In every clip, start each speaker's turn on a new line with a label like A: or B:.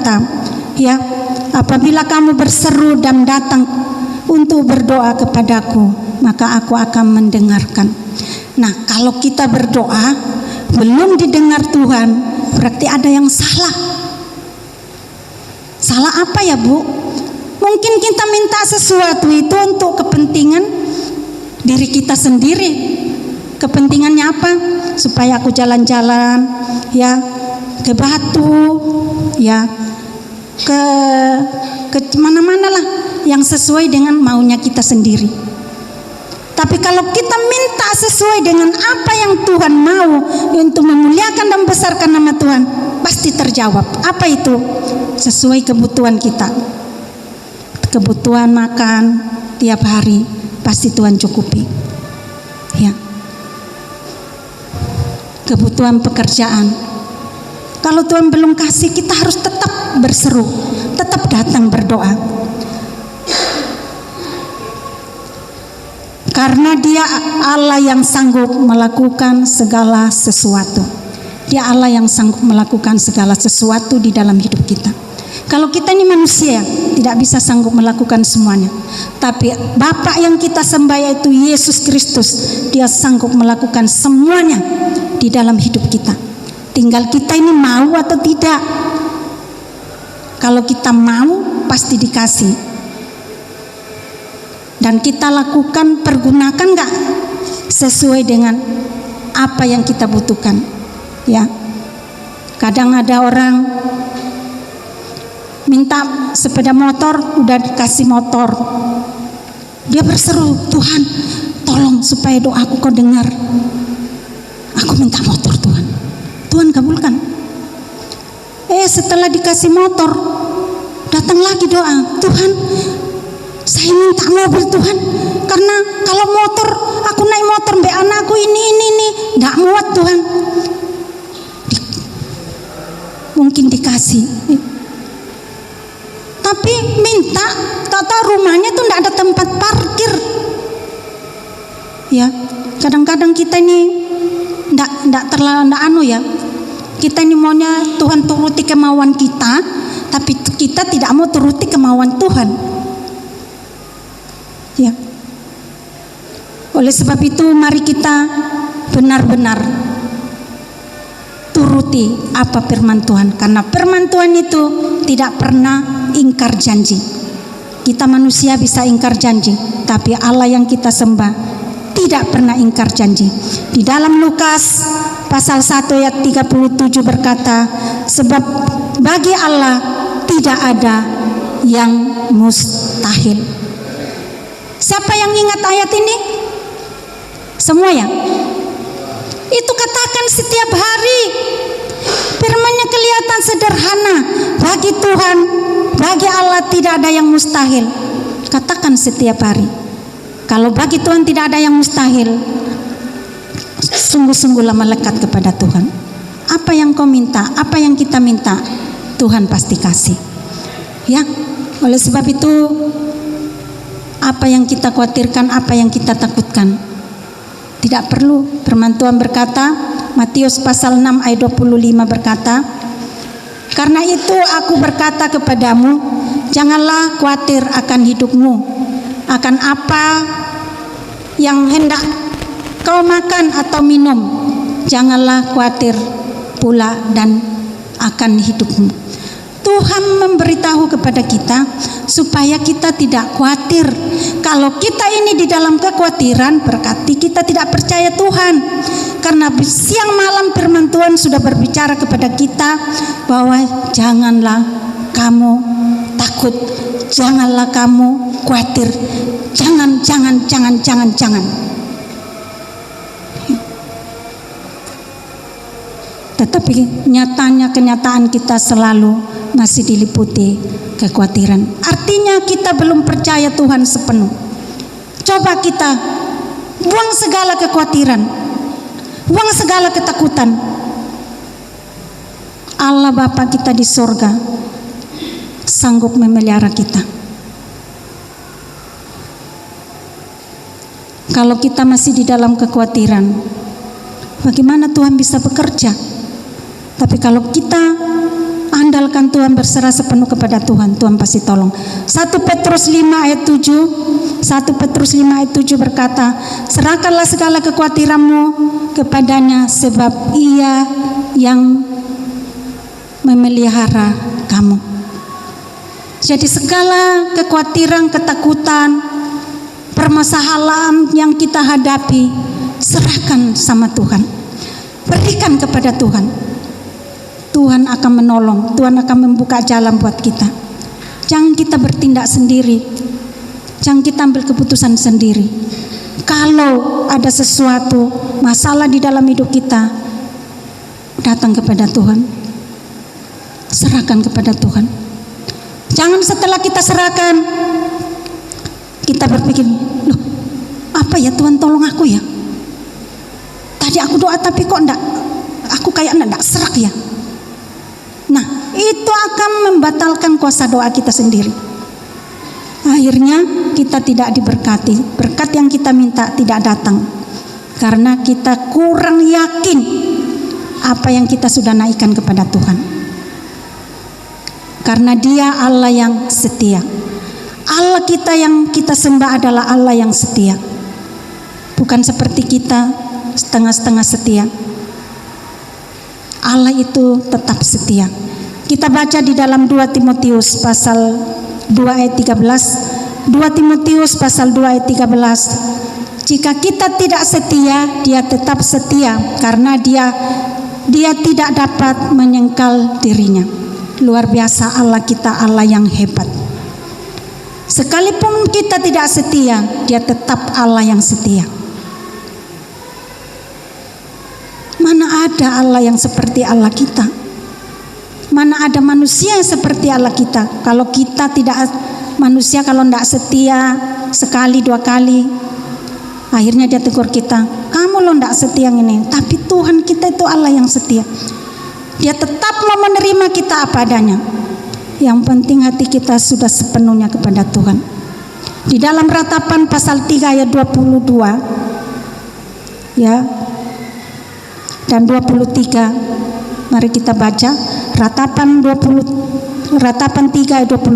A: berkata, ya, apabila kamu berseru dan datang untuk berdoa kepadaku, maka aku akan mendengarkan. Nah, kalau kita berdoa belum didengar Tuhan, berarti ada yang salah. Salah apa ya, Bu? Mungkin kita minta sesuatu itu untuk kepentingan diri kita sendiri. Kepentingannya apa? Supaya aku jalan-jalan, ya, ke Batu, ya, ke mana-mana lah yang sesuai dengan maunya kita sendiri. Tapi kalau kita minta sesuai dengan apa yang Tuhan mau untuk memuliakan dan membesarkan nama Tuhan, pasti terjawab. Apa itu? Sesuai kebutuhan kita. Kebutuhan makan tiap hari pasti Tuhan cukupi. Ya. Kebutuhan pekerjaan. Kalau Tuhan belum kasih, kita harus tetap berseru, tetap datang berdoa. Karena Dia Allah yang sanggup melakukan segala sesuatu. Dia Allah yang sanggup melakukan segala sesuatu di dalam hidup kita. Kalau kita ini manusia, tidak bisa sanggup melakukan semuanya. Tapi Bapa yang kita sembah, yaitu Yesus Kristus, Dia sanggup melakukan semuanya di dalam hidup kita. Tinggal kita ini mau atau tidak. Kalau kita mau, pasti dikasih. Dan kita lakukan, pergunakan gak sesuai dengan apa yang kita butuhkan. Ya, kadang ada orang minta sepeda motor, udah dikasih motor. Dia berseru, Tuhan tolong supaya doaku kau dengar. Aku minta motor Tuhan. Tuhan kabulkan. Setelah dikasih motor, datang lagi doa, Tuhan saya minta mobil Tuhan, karena kalau motor, aku naik motor mbak anakku ini, nggak muat Tuhan. Mungkin dikasih, tapi minta, tata rumahnya tuh nggak ada tempat parkir. Ya, kadang-kadang kita ini nggak terlalu ya. Kita ini maunya Tuhan turuti kemauan kita, tapi kita tidak mau turuti kemauan Tuhan. Ya. Oleh sebab itu mari kita benar-benar turuti apa firman Tuhan, karena firman Tuhan itu tidak pernah ingkar janji. Kita manusia bisa ingkar janji, tapi Allah yang kita sembah tidak pernah ingkar janji. Di dalam Lukas pasal 1 ayat 37 berkata, sebab bagi Allah tidak ada yang mustahil. Siapa yang ingat ayat ini? Semua ya? Itu katakan setiap hari. Firman-Nya kelihatan sederhana. Bagi Tuhan, bagi Allah tidak ada yang mustahil. Katakan setiap hari. Kalau bagi Tuhan tidak ada yang mustahil, sungguh-sungguhlah melekat kepada Tuhan. Apa yang kau minta, apa yang kita minta, Tuhan pasti kasih. Ya, oleh sebab itu, apa yang kita khawatirkan, apa yang kita takutkan, tidak perlu. Firman Tuhan berkata, Matius pasal 6 ayat 25 berkata, karena itu aku berkata kepadamu, janganlah khawatir akan hidupmu, akan apa yang hendak kau makan atau minum. Janganlah khawatir pula dan akan hidupmu. Tuhan memberitahu kepada kita supaya kita tidak khawatir. Kalau kita ini di dalam kekhawatiran, berarti kita tidak percaya Tuhan. Karena siang malam firman Tuhan sudah berbicara kepada kita bahwa janganlah kamu takut, janganlah kamu khawatir, jangan. Tetapi nyatanya kenyataan kita selalu masih diliputi kekhawatiran. Artinya kita belum percaya Tuhan sepenuh. Coba kita buang segala kekhawatiran, buang segala ketakutan. Allah Bapa kita di sorga sanggup memelihara kita. Kalau kita masih di dalam kekhawatiran, bagaimana Tuhan bisa bekerja? Tapi kalau kita Andalkan Tuhan, berserah sepenuh kepada Tuhan. Tuhan pasti tolong. 1 Petrus 5 ayat 7. 1 Petrus 5 ayat 7 berkata, serahkanlah segala kekhawatiranmu kepadanya, sebab Ia yang memelihara kamu. Jadi segala kekhawatiran, ketakutan, permasalahan yang kita hadapi, serahkan sama Tuhan. Berikan kepada Tuhan. Tuhan akan menolong, Tuhan akan membuka jalan buat kita. Jangan kita bertindak sendiri, jangan kita ambil keputusan sendiri. Kalau ada sesuatu masalah di dalam hidup kita, datang kepada Tuhan, serahkan kepada Tuhan. Jangan setelah kita serahkan, kita berpikir, loh, apa ya Tuhan tolong aku ya? Tadi aku doa tapi kok enggak, aku kayak enggak serak ya. Nah, itu akan membatalkan kuasa doa kita sendiri. Akhirnya kita tidak diberkati. Berkat yang kita minta tidak datang karena kita kurang yakin apa yang kita sudah naikkan kepada Tuhan. Karena Dia Allah yang setia. Allah kita yang kita sembah adalah Allah yang setia. Bukan seperti kita setengah-setengah setia. Allah itu tetap setia. Kita baca di dalam 2 Timotius pasal 2 ayat 13. 2 Timotius pasal 2 ayat 13. Jika kita tidak setia, Dia tetap setia karena dia tidak dapat menyangkal dirinya. Luar biasa Allah kita, Allah yang hebat. Sekalipun kita tidak setia, Dia tetap Allah yang setia. Mana ada Allah yang seperti Allah kita? Mana ada manusia yang seperti Allah kita? Kalau kita tidak manusia, kalau tidak setia sekali dua kali, akhirnya Dia tegur kita, kamu lo tidak setia ini. Tapi Tuhan kita itu Allah yang setia. Dia tetap mau menerima kita apa adanya. Yang penting hati kita sudah sepenuhnya kepada Tuhan. Di dalam Ratapan pasal 3 ayat 22 ya dan 23, mari kita baca Ratapan 3 ayat 22.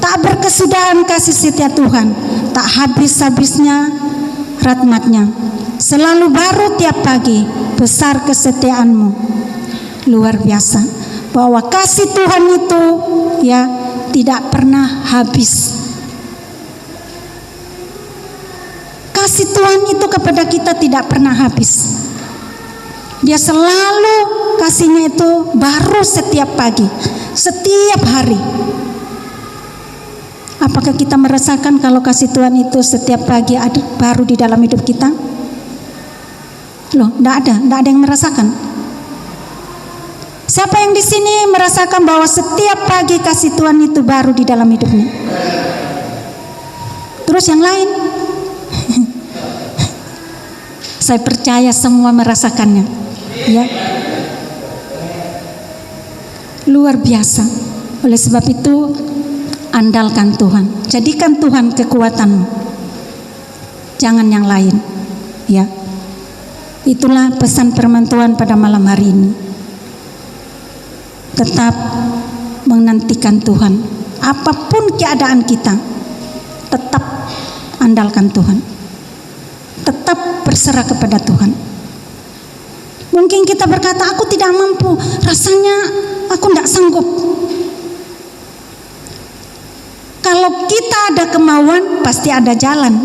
A: Tak berkesudahan kasih setia Tuhan, tak habis-habisnya rahmat-Nya, selalu baru tiap pagi, besar kesetiaanmu. Luar biasa bahwa kasih Tuhan itu ya tidak pernah habis. Kasih Tuhan itu kepada kita tidak pernah habis. Dia selalu kasihnya itu baru setiap pagi, setiap hari. Apakah kita merasakan kalau kasih Tuhan itu setiap pagi ada baru di dalam hidup kita? Loh, tidak ada yang merasakan. Siapa yang di sini merasakan bahwa setiap pagi kasih Tuhan itu baru di dalam hidupnya? Terus yang lain? Saya percaya semua merasakannya, ya. Luar biasa. Oleh sebab itu, andalkan Tuhan. Jadikan Tuhan kekuatanmu. Jangan yang lain, ya. Itulah pesan firman Tuhan pada malam hari ini. Tetap menantikan Tuhan. Apapun keadaan kita, tetap andalkan Tuhan. Tetap berserah kepada Tuhan. Mungkin kita berkata, aku tidak mampu, rasanya aku tidak sanggup. Kalau kita ada kemauan, pasti ada jalan.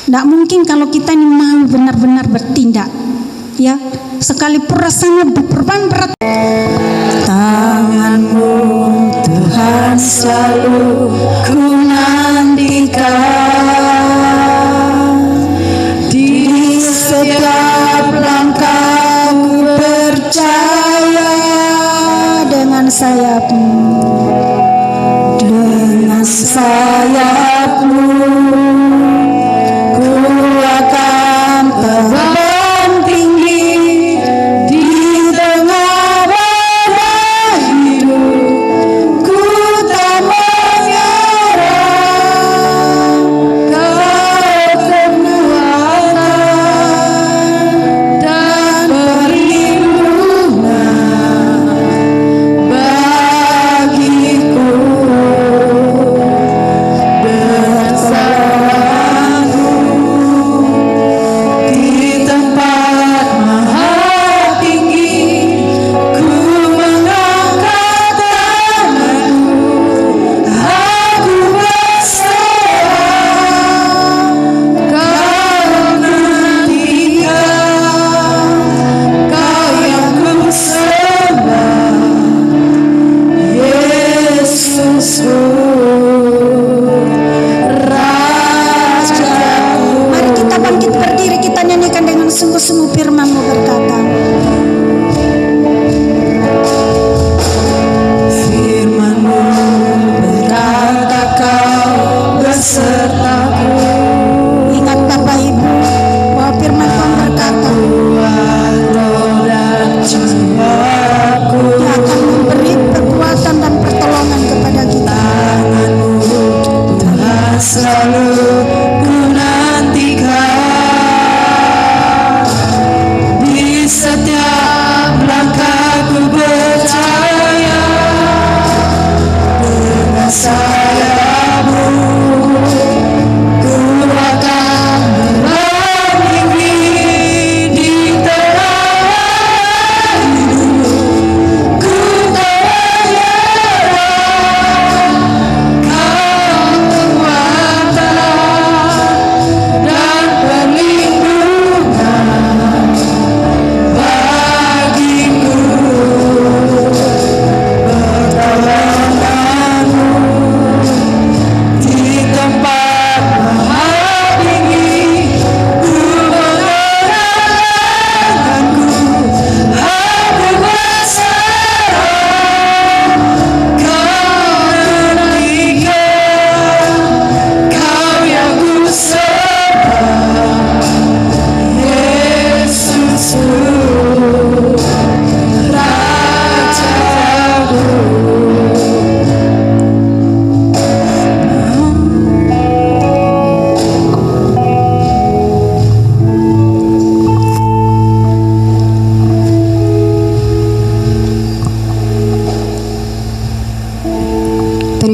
A: Tidak mungkin kalau kita ini mau benar-benar bertindak, ya, sekalipun rasanya beban berat. Tangan-Mu Tuhan selalu ku nantikan, di setiap langkah ku percaya. Dengan sayap-Mu, dengan sayap-Mu ku akan terbang tinggi di tengah badai hidup. Ku tak menyerah, Kau kekuatan dan perlindungan.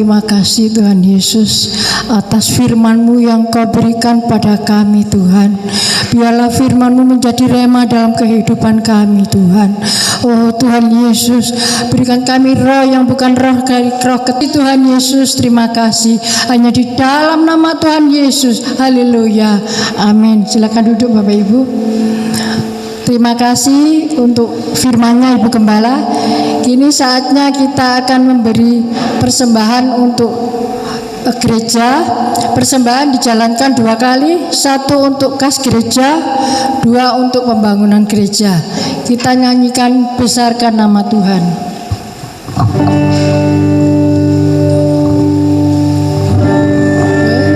B: terima kasih Tuhan Yesus atas firman-Mu yang Kau berikan pada kami Tuhan. Biarlah firman-Mu menjadi rema dalam kehidupan kami Tuhan. Oh Tuhan Yesus, berikan kami roh yang bukan roh ketiga Tuhan Yesus. Terima kasih hanya di dalam nama Tuhan Yesus. Haleluya, amin. Silakan duduk Bapak Ibu. Terima kasih untuk firman-Nya Ibu Gembala. Kini saatnya kita akan memberi persembahan untuk gereja. Persembahan dijalankan 2 kali, 1 untuk kas gereja, 2 untuk pembangunan gereja. Kita nyanyikan besarkan nama Tuhan.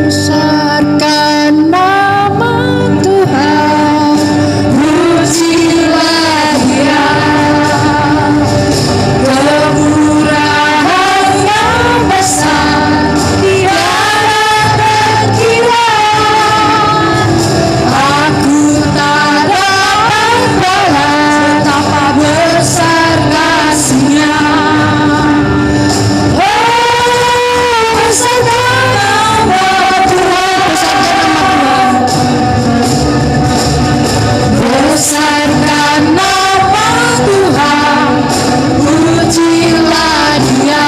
B: Besarkan nama Tuhan, pujilah Dia, kemurahan yang besar tiada terkira. Aku tak dapat balas betapa besar kasih-Nya. Besarkan nama Tuhan, pujilah Dia,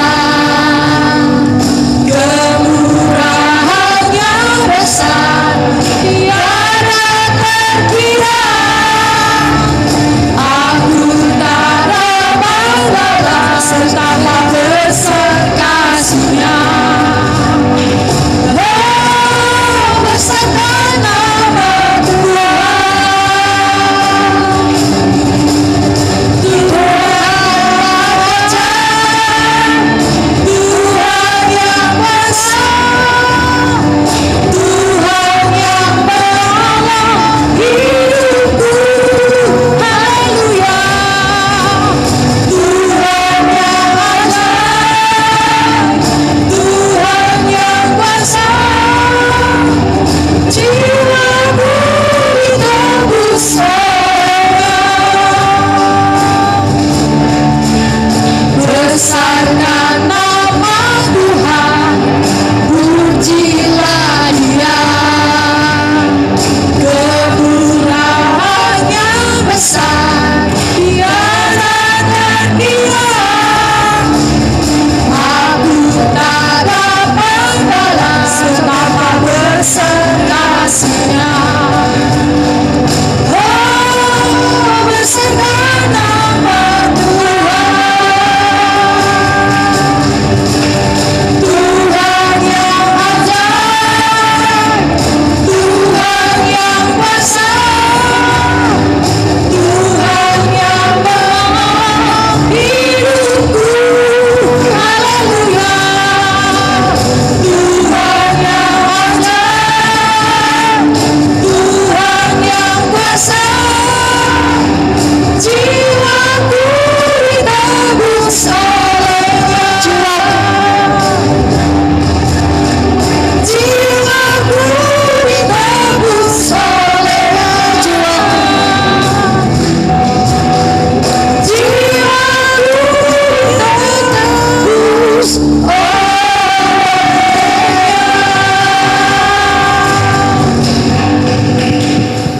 B: kemurahan yang besar tiada terkira. Aku tak dapat balas betapa besar kasih-Nya. Besarkan nama besarkan nama Tuhan, pujilah Dia, kemurahan yang besar tiada terkira. Aku tak dapat balas betapa besar kasih-Nya. Oh, besarkan nama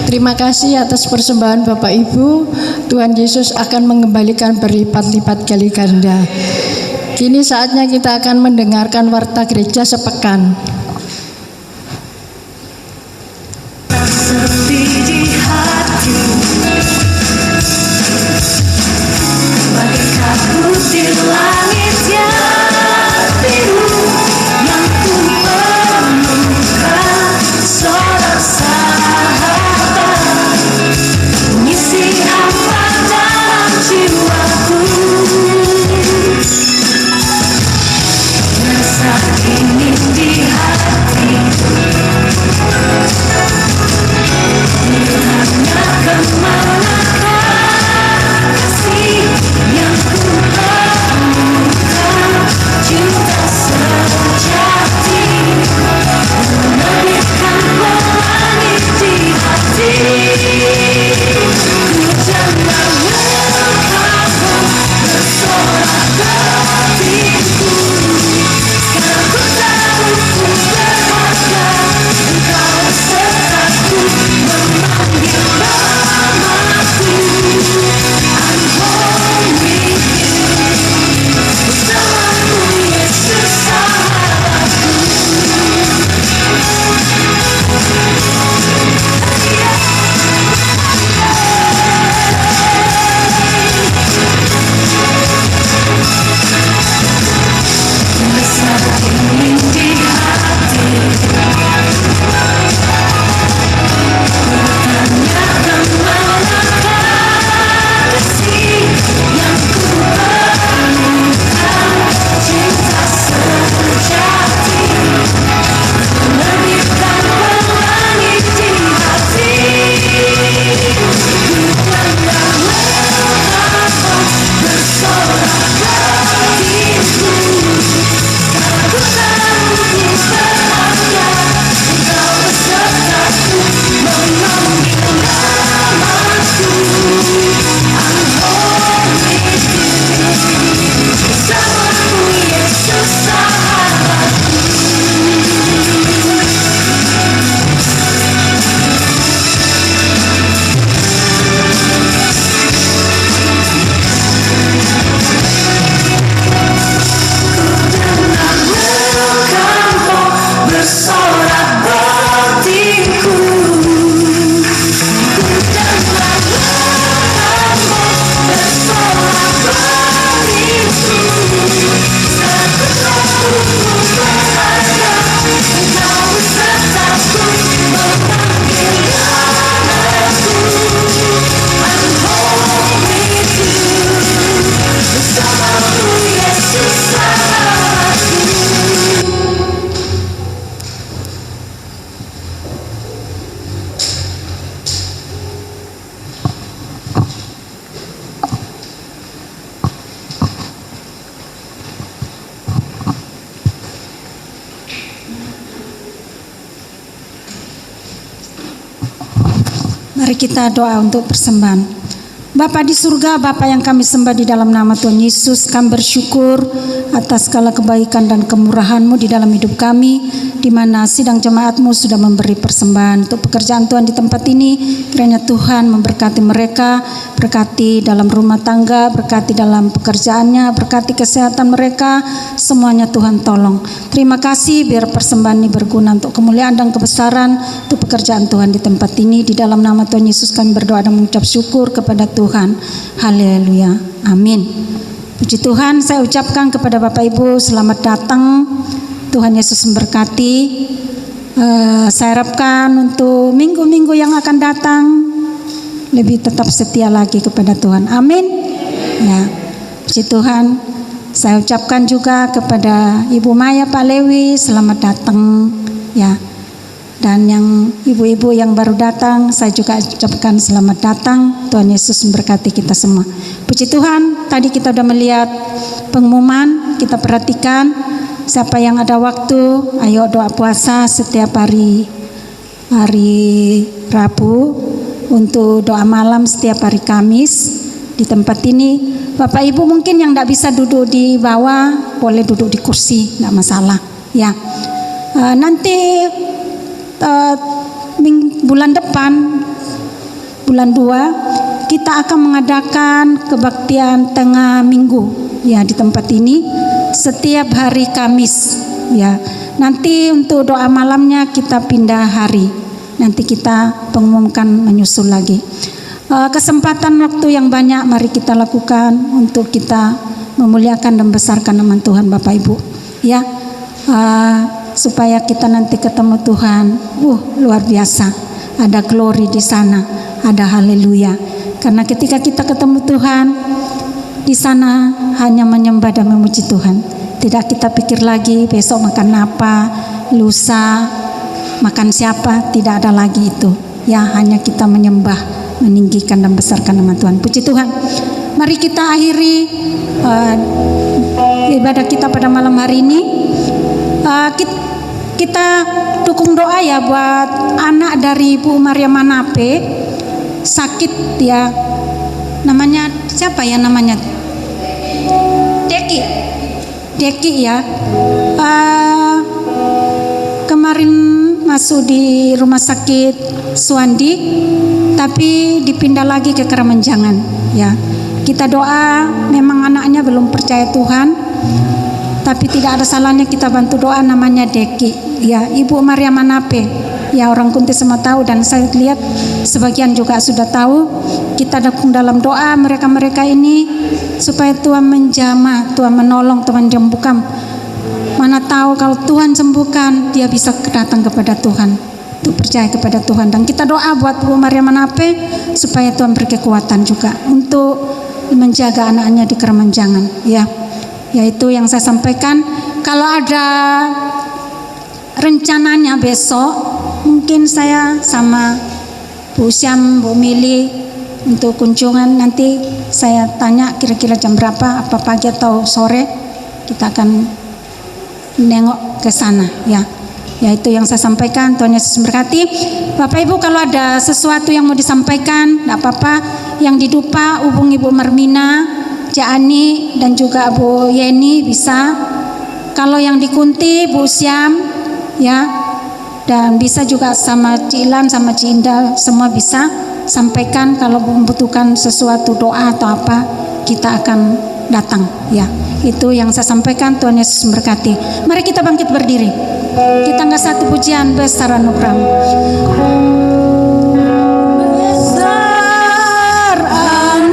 B: Terima kasih atas persembahan Bapak Ibu. Tuhan Yesus akan mengembalikan berlipat-lipat kali ganda. Kini saatnya kita akan mendengarkan warta gereja sepekan.
C: Sepi di hati, bagaikan butir langit yang biru yang ku menemukan seorang sahabat mengisi hampa dalam jiwaku. Rasa ingin di hati
A: Mari kita doa untuk persembahan. Bapa di surga, Bapa yang kami sembah di dalam nama Tuhan Yesus, kami bersyukur atas segala kebaikan dan kemurahan-Mu di dalam hidup kami, di mana sidang jemaat-Mu sudah memberi persembahan untuk pekerjaan Tuhan di tempat ini. Kiranya Tuhan memberkati mereka, berkati dalam rumah tangga, berkati dalam pekerjaannya, berkati kesehatan mereka, semuanya Tuhan tolong. Terima kasih biar persembahan ini berguna untuk kemuliaan dan kebesaran untuk pekerjaan Tuhan di tempat ini. Di dalam nama Tuhan Yesus kami berdoa dan mengucap syukur kepada Tuhan. Haleluya. Amin. Puji Tuhan, saya ucapkan kepada Bapak Ibu selamat datang. Tuhan Yesus memberkati. Saya harapkan untuk minggu-minggu yang akan datang lebih tetap setia lagi kepada Tuhan. Amin. Ya. Puji Tuhan. Saya ucapkan juga kepada Ibu Maya, Pak Lewi, selamat datang. Ya. Dan yang ibu-ibu yang baru datang, saya juga ucapkan selamat datang. Tuhan Yesus memberkati kita semua. Puji Tuhan, tadi kita sudah melihat pengumuman, kita perhatikan siapa yang ada waktu, ayo doa puasa setiap hari Rabu, untuk doa malam setiap hari Kamis di tempat ini. Bapak Ibu mungkin yang tidak bisa duduk di bawah, boleh duduk di kursi, tidak masalah. Ya, nanti bulan depan, bulan 2, kita akan mengadakan kebaktian tengah minggu ya di tempat ini setiap hari Kamis ya. Nanti untuk doa malamnya kita pindah hari. Nanti kita pengumumkan menyusul lagi. Kesempatan waktu yang banyak mari kita lakukan untuk kita memuliakan dan besarkan nama Tuhan Bapak Ibu ya. Supaya kita nanti ketemu Tuhan, luar biasa, ada glory di sana, ada haleluya. Karena ketika kita ketemu Tuhan, di sana hanya menyembah dan memuji Tuhan. Tidak kita pikir lagi besok makan apa, lusa makan siapa, tidak ada lagi itu. Ya, hanya kita menyembah, meninggikan dan besarkan nama Tuhan. Puji Tuhan. Mari kita akhiri ibadah kita pada malam hari ini. Kita dukung doa ya buat anak dari Ibu Maria Manape, sakit ya, namanya siapa ya namanya, Deki ya, kemarin masuk di rumah sakit Suwandi tapi dipindah lagi ke Karamanjangan ya. Kita doa, memang anaknya belum percaya Tuhan, tapi tidak ada salahnya kita bantu doa. Namanya Deki ya, Ibu Maria Manape ya, orang Kunti semua tahu dan saya lihat sebagian juga sudah tahu. Kita dukung dalam doa mereka-mereka ini supaya Tuhan menjamah, Tuhan menolong, Tuhan menyembuhkan. Mana tahu kalau Tuhan sembuhkan, dia bisa datang kepada Tuhan, untuk percaya kepada Tuhan. Dan kita doa buat Ibu Maria Manape supaya Tuhan beri kekuatan juga untuk menjaga anaknya di Karamanjangan ya. Yaitu yang saya sampaikan. Kalau ada rencananya besok, mungkin saya sama Bu Syam, Bu Mili untuk kunjungan. Nanti saya tanya kira-kira jam berapa, apa pagi atau sore, kita akan nengok ke sana ya. Yaitu yang saya sampaikan. Tuhan Yesus memberkati. Bapak Ibu kalau ada sesuatu yang mau disampaikan, tidak apa-apa. Yang di Dupa hubungi Bu Marmina, Ani dan juga Bu Yeni bisa. Kalau yang di Kunti Bu Syam ya, dan bisa juga sama Cilan sama Cinda, semua bisa sampaikan. Kalau membutuhkan sesuatu doa atau apa, kita akan datang ya. Itu yang saya sampaikan. Tuhan Yesus memberkati. Mari kita bangkit berdiri, kita angkat satu pujian besar anugerah.
C: Besar anugerah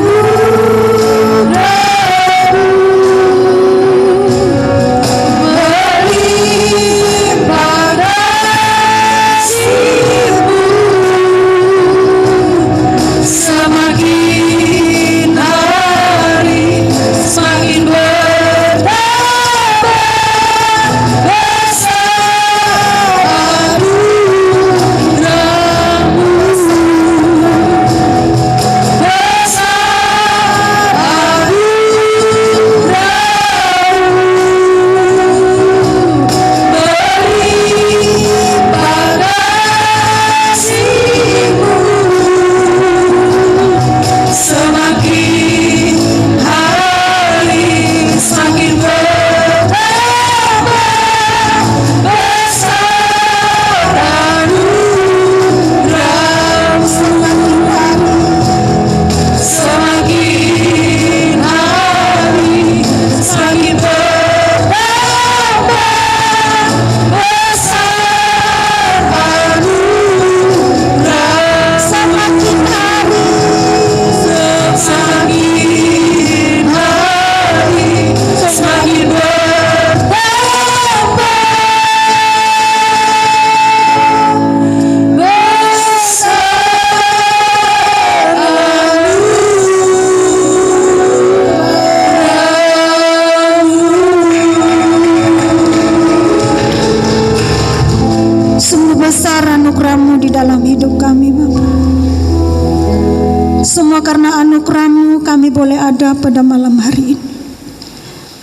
A: boleh ada pada malam hari ini.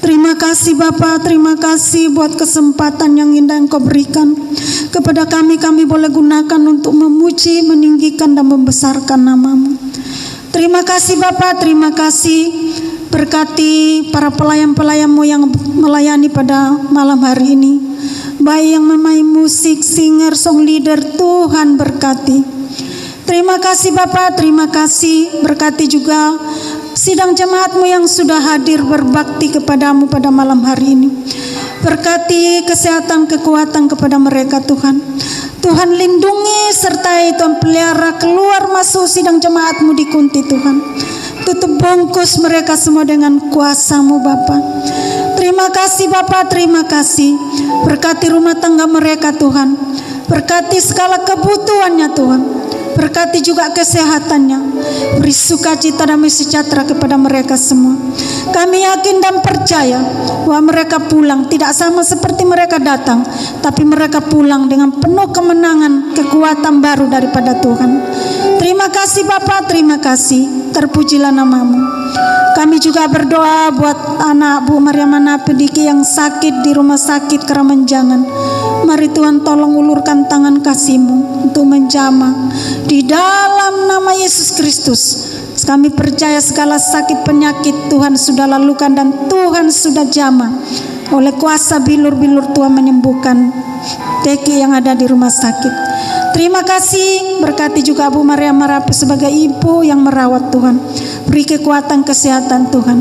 A: Terima kasih Bapa, terima kasih buat kesempatan yang indah yang Kau berikan kepada kami. Kami boleh gunakan untuk memuji, meninggikan dan membesarkan nama-Mu. Terima kasih Bapa, terima kasih. Berkati para pelayan-pelayan-Mu yang melayani pada malam hari ini, baik yang memain musik, singer, song leader, Tuhan berkati. Terima kasih Bapa, terima kasih. Berkati juga sidang jemaat-Mu yang sudah hadir berbakti kepadamu pada malam hari ini. Berkati kesehatan, kekuatan kepada mereka Tuhan. Tuhan lindungi sertai, Tuhan pelihara keluar masuk sidang jemaat-Mu di Kunti Tuhan. Tutup bungkus mereka semua dengan kuasa-Mu Bapa. Terima kasih Bapa, terima kasih. Berkati rumah tangga mereka Tuhan. Berkati segala kebutuhannya Tuhan. Berkati juga kesehatannya. Beri sukacita dan sejahtera kepada mereka semua. Kami yakin dan percaya bahwa mereka pulang tidak sama seperti mereka datang, tapi mereka pulang dengan penuh kemenangan, kekuatan baru daripada Tuhan. Terima kasih Bapa, terima kasih. Terpujilah nama-Mu. Kami juga berdoa buat anak Bu Mariamana Pediki yang sakit di rumah sakit Keramanjangan. Mari Tuhan tolong ulurkan tangan kasih-Mu untuk menjamah di dalam nama Yesus Kristus. Kami percaya segala sakit penyakit Tuhan sudah lalukan dan Tuhan sudah jamah. Oleh kuasa bilur-bilur Tuhan menyembuhkan Teki yang ada di rumah sakit. Terima kasih. Berkati juga Bu Maria Marape sebagai ibu yang merawat Tuhan. Beri kekuatan kesehatan Tuhan.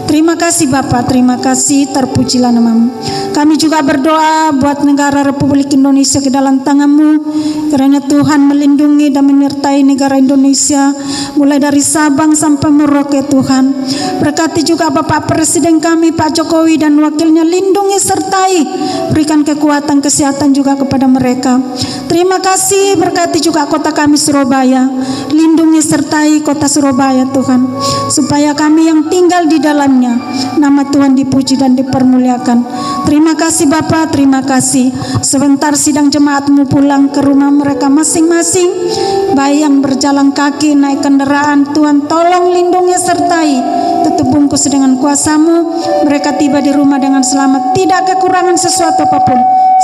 A: Terima kasih Bapa, terima kasih. Terpujilah nama-Mu. Kami juga berdoa buat negara Republik Indonesia ke dalam tangan-Mu, kiranya Tuhan melindungi dan menyertai negara Indonesia mulai dari Sabang sampai Merauke Tuhan. Berkati juga Bapak Presiden kami Pak Jokowi dan wakilnya, lindungi sertai, berikan kekuatan kesehatan juga kepada mereka. Terima kasih. Berkati juga kota kami Surabaya, lindungi sertai kota Surabaya Tuhan, supaya kami yang tinggal di dalamnya nama Tuhan dipuji dan dipermuliakan. Terima kasih Bapak, terima kasih. Sebentar sidang jemaat-Mu pulang ke rumah mereka masing-masing, baik yang berjalan kaki, naik kendaraan, Tuhan tolong lindungi sertai, tutup bungkus dengan kuasa-Mu. Mereka tiba di rumah dengan selamat, tidak kekurangan sesuatu apapun,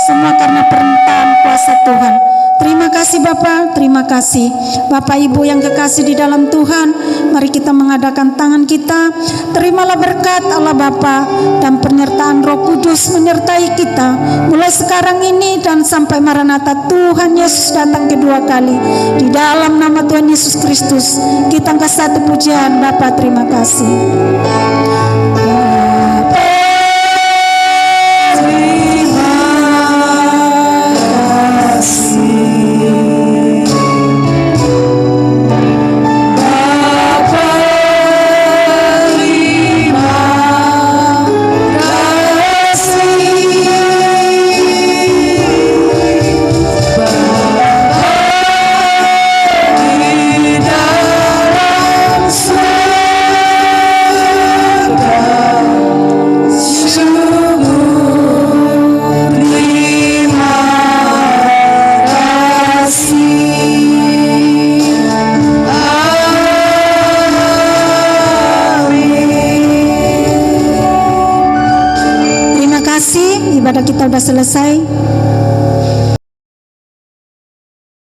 A: semua karena perintahan kuasa Tuhan. Terima kasih Bapak, terima kasih. Bapak Ibu yang kekasih di dalam Tuhan, mari kita mengadakan tangan kita. Terimalah berkat Allah Bapa dan penyertaan Roh Kudus menyertai kita mulai sekarang ini dan sampai Maranatha Tuhan Yesus datang kedua kali. Di dalam nama Tuhan Yesus Kristus kita angkat satu pujian. Bapak terima kasih. Ibadah kita sudah selesai.